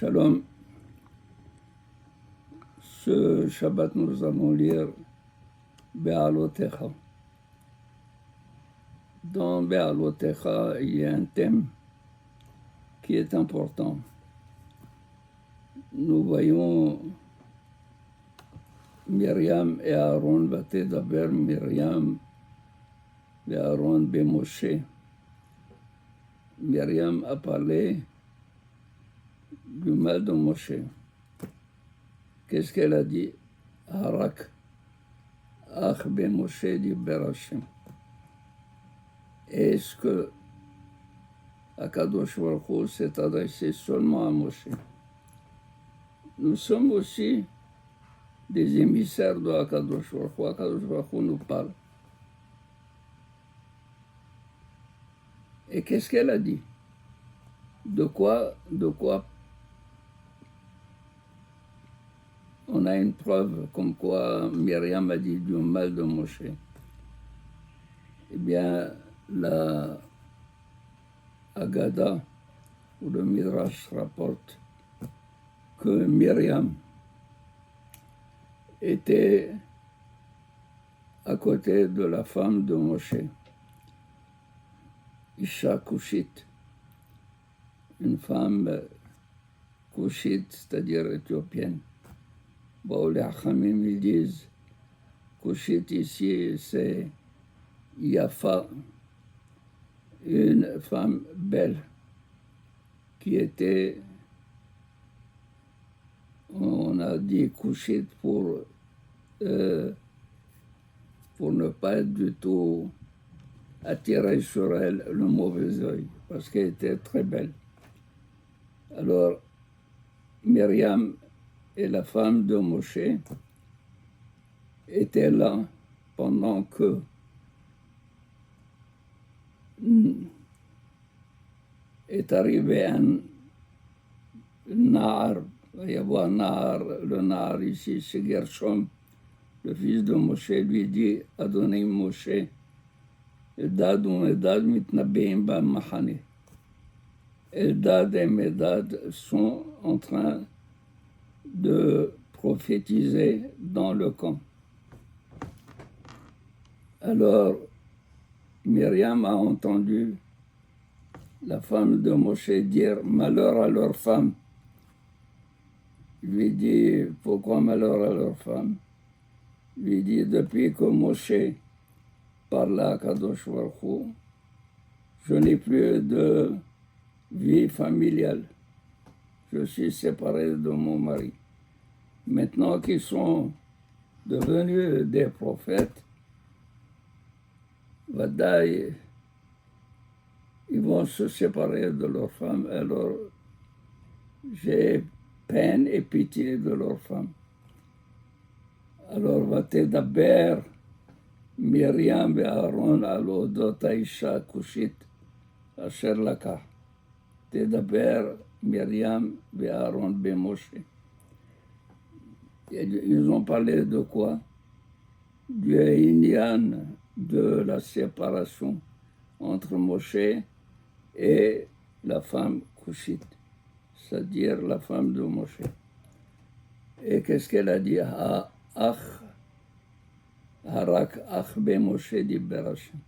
Shalom. Ce Shabbat, nous allons lire Be'alotecha. Dans Be'alotecha, il y a un thème qui est important. Nous voyons Myriam et Aaron, Vatedaber Myriam et Aaron Bemoshe. Myriam a parlé du mal de Moshe. Qu'est-ce qu'elle a dit? Harak, Ach ben Moshe dit Berachem. Est-ce que Akadosh Baruch Hu s'est adressé seulement à Moshe? Nous sommes aussi des émissaires de Akadosh Baruch Hu. Akadosh Baruch Hu nous parle. Et qu'est-ce qu'elle a dit? De quoi on a une preuve comme quoi Myriam a dit du mal de Moshe. Eh bien, la Agada ou le Midrash rapporte que Myriam était à côté de la femme de Moshe, Isha Kushite, une femme Kushite, c'est-à-dire éthiopienne. Bon, les Hachamim, ils disent Kushite ici, c'est Yafa, une femme belle qui était, on a dit Kushite pour ne pas être du tout attirer sur elle le mauvais œil, parce qu'elle était très belle. Alors, Myriam et la femme de Moshe étaient là pendant que est arrivé un Nahar. Il va y avoir Nahar, le Nahar ici, c'est Gershom, le fils de Moshe, lui dit Adonai Moshe, Eldad ou Medad mitnabeim ba'machane. Eldad et Medad sont en train de prophétiser dans le camp. Alors, Myriam a entendu la femme de Moshe dire « Malheur à leur femme ». Il lui dit « Pourquoi malheur à leur femme ?» Il lui dit « Depuis que Moshe parle à Kadosh Baruch Hu, je n'ai plus de vie familiale. Je suis séparé de mon mari. Maintenant qu'ils sont devenus des prophètes, Vadaï, ils vont se séparer de leur femme. Alors, j'ai peine et pitié de leur femme. Alors, Vatedaber Myriam et Aaron al odot Isha Kushit asher lakah. Tedaber Myriam et Aaron ben Moshe. Ils ont parlé de quoi? Du Inyan, de la séparation entre Moshe et la femme Kushite, c'est-à-dire la femme de Moshe. Et qu'est-ce qu'elle a dit? Harak Ach ben Moshe dit Berachem.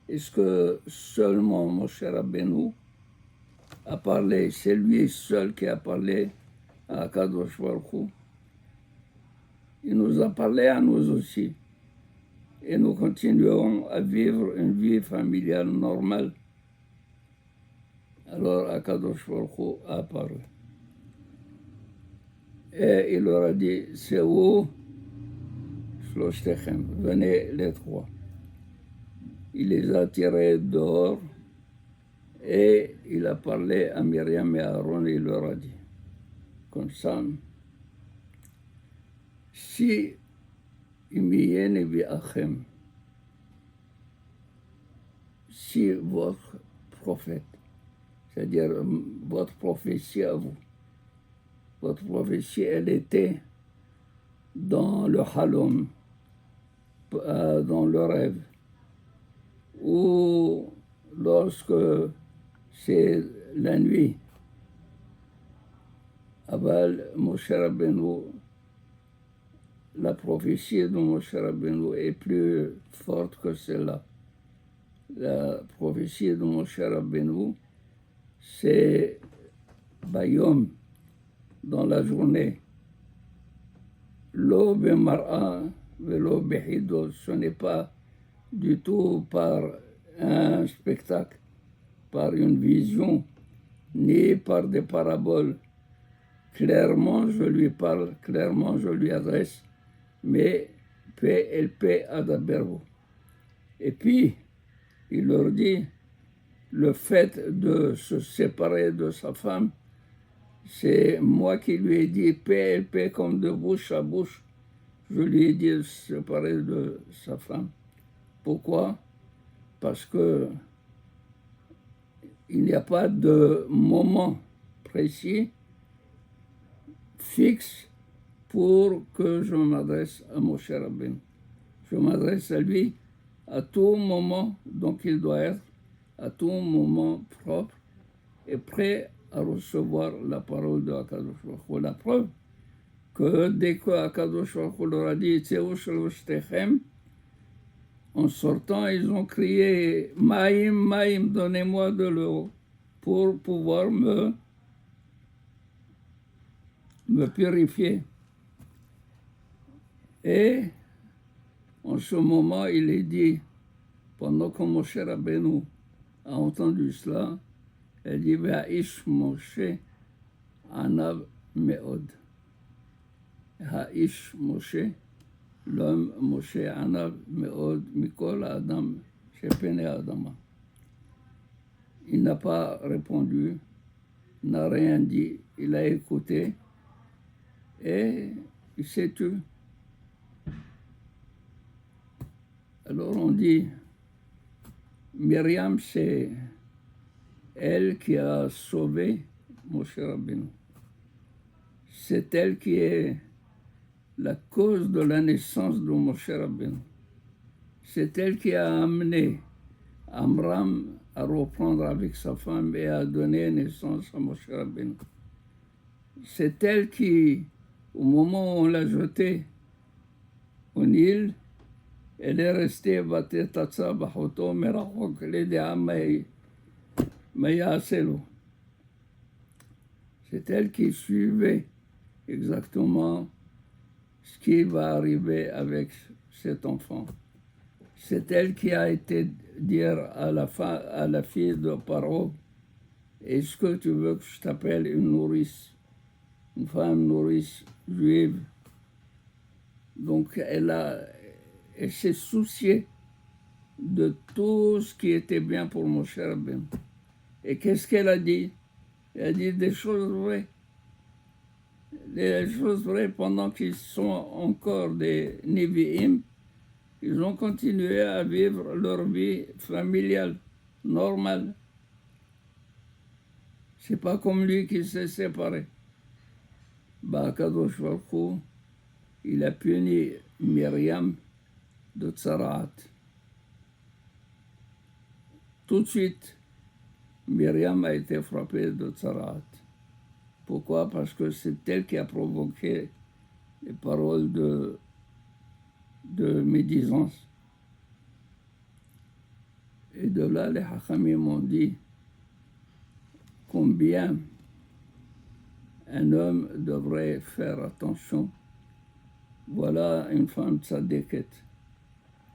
Est-ce que seulement Moshe Rabbeinu a parlé? C'est lui seul qui a parlé à Kadosh Baruch Hu. Il nous a parlé à nous aussi. Et nous continuons à vivre une vie familiale normale. Alors Akadosh Baruch Hu a apparu. Et il leur a dit, c'est où? Shloshtechem, venez les trois. Il les a tirés dehors et il a parlé à Myriam et Aaron et il leur a dit, comme ça, si si votre prophète, c'est-à-dire votre prophétie à vous, votre prophétie, elle était dans le halom, dans le rêve, ou lorsque c'est la nuit, Aval, Moshe Rabbeinu, la prophétie de Moshe Rabbeinu est plus forte que celle-là. La prophétie de Moshe Rabbeinu, c'est Bayom, dans la journée. Lo bemara velo behido, ce n'est pas du tout par un spectacle, par une vision, ni par des paraboles. Clairement, je lui parle, clairement, je lui adresse, mais PLP adaberbo. Et puis, il leur dit, le fait de se séparer de sa femme, c'est moi qui lui ai dit PLP comme de bouche à bouche. Je lui ai dit de se séparer de sa femme. Pourquoi? Parce que il n'y a pas de moment précis, fixe, pour que je m'adresse à Moshe Rabbeinu. Je m'adresse à lui à tout moment, donc il doit être à tout moment propre et prêt à recevoir la parole de Akadosh Baruch Hu. La preuve que dès que Akadosh Baruch Hu leur a dit Tzeu Shaloshtechem, en sortant, ils ont crié Maïm, Maïm, donnez-moi de l'eau pour pouvoir me purifier. Et en ce moment, il est dit, pendant que Moshe Rabbeinu a entendu cela, elle dit Haish Moshe Anav Meod. Haish Moshe, l'homme Moshe Anav Meod Mikol Adam Shepene Adama. Il n'a pas répondu, n'a rien dit, il a écouté et il s'est tu. Alors on dit, Myriam, c'est elle qui a sauvé Moshe Rabbeinu. C'est elle qui est la cause de la naissance de Moshe Rabbeinu. C'est elle qui a amené Amram à reprendre avec sa femme et à donner naissance à Moshe Rabbeinu. C'est elle qui, au moment où on l'a jetée au Nil, elle est restée Vatetatsa Bahoto Merachok Ledea Mayaselo. C'est elle qui suivait exactement ce qui va arriver avec cet enfant. C'est elle qui a été dire à la fille de Paro, est-ce que tu veux que je t'appelle une nourrice, une femme nourrice juive? Donc elle s'est souciée de tout ce qui était bien pour Moshe Rabbeinu. Et qu'est-ce qu'elle a dit? Elle a dit des choses vraies. Des choses vraies pendant qu'ils sont encore des Nevi'im. Ils ont continué à vivre leur vie familiale, normale. C'est pas comme lui qui s'est séparé. Akadosh Baruch Hu, il a puni Myriam de Tzaraat. Tout de suite, Myriam a été frappée de Tzaraat. Pourquoi? Parce que c'est elle qui a provoqué les paroles de médisance. Et de là, les Hachamim ont dit combien un homme devrait faire attention. Voilà une femme tzadéket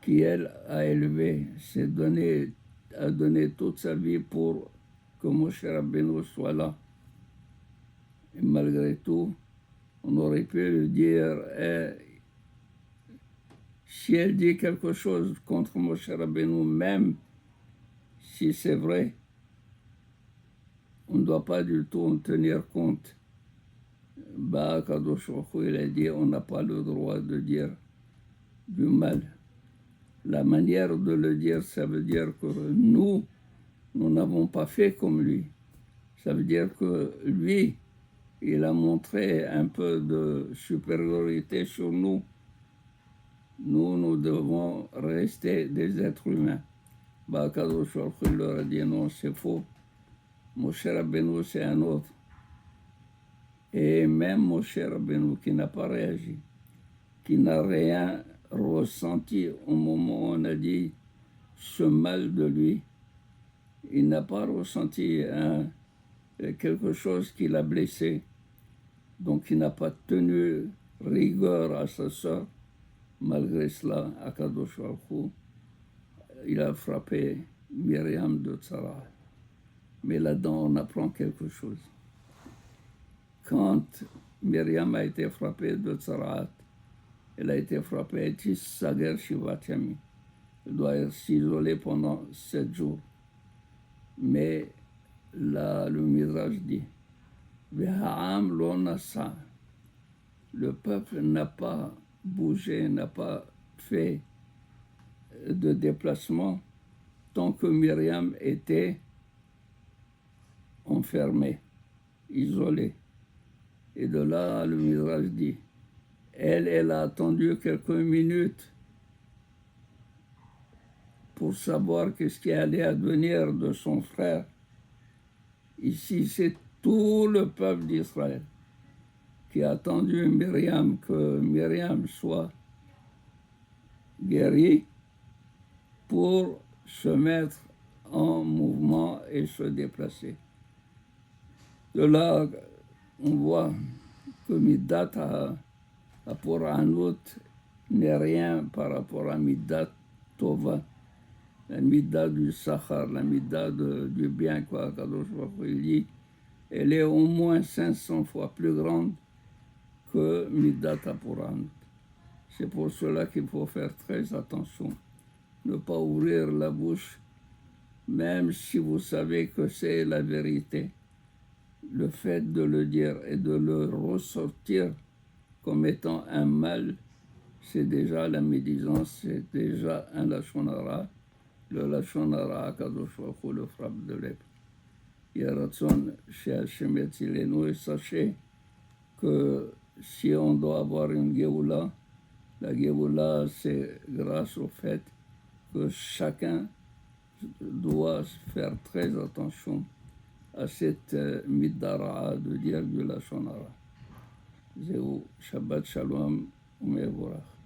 qui, elle, a élevé, a donné toute sa vie pour que Moshe Rabbeinu soit là. Et malgré tout, on aurait pu lui dire, si elle dit quelque chose contre Moshe Rabbeinu, même si c'est vrai, on ne doit pas du tout en tenir compte. Akadosh Baruch Hu, il a dit, on n'a pas le droit de dire du mal. La manière de le dire, ça veut dire que nous n'avons pas fait comme lui. Ça veut dire que lui, il a montré un peu de supériorité sur nous. Nous devons rester des êtres humains. Akadosh Baruch Hu leur a dit, non, c'est faux. Moshe Rabbeinu, c'est un autre. Et Et même Moshe Rabbeinu qui n'a pas réagi, qui n'a rien ressenti au moment où on a dit ce mal de lui, il n'a pas ressenti quelque chose qui l'a blessé. Donc il n'a pas tenu rigueur à sa sœur. Malgré cela, Akadosh Baruch Hu, il a frappé Myriam de Tzara. Mais là-dedans, on apprend quelque chose. Quand Myriam a été frappée de Tzara, elle a été frappée Tis Sager Shivat Yamim. Elle doit s'isoler pendant 7 jours. Mais là, le Midrash dit V'ha'am lo nasa. Le peuple n'a pas bougé, n'a pas fait de déplacement tant que Myriam était enfermée, isolée. Et de là, le Midrash dit, elle a attendu quelques minutes pour savoir qu'est-ce qui allait advenir de son frère. Ici, c'est tout le peuple d'Israël qui a attendu Myriam, que Myriam soit guérie pour se mettre en mouvement et se déplacer. De là, on voit que Midat Aporanut n'est rien par rapport à Midat Tova, la Midat du Sachar, la Midat du bien, quoi. Kadosh Baruch Hu, il dit, elle est au moins 500 fois plus grande que Midat Aporanut. C'est pour cela qu'il faut faire très attention. Ne pas ouvrir la bouche, même si vous savez que c'est la vérité. Le fait de le dire et de le ressortir comme étant un mal, c'est déjà la médisance, c'est déjà un Lachon Hara. Le Lachon Hara, Akadosh Baruch Hu le frappe de lèpre. Yeratzon chez Hashem Yatzilenu, et sachez que si on doit avoir une Géoula, la Géoula, c'est grâce au fait que chacun doit faire très attention à cette midara de dire du Lachon Hara. Zéou, Shabbat Shalom, Umevorach.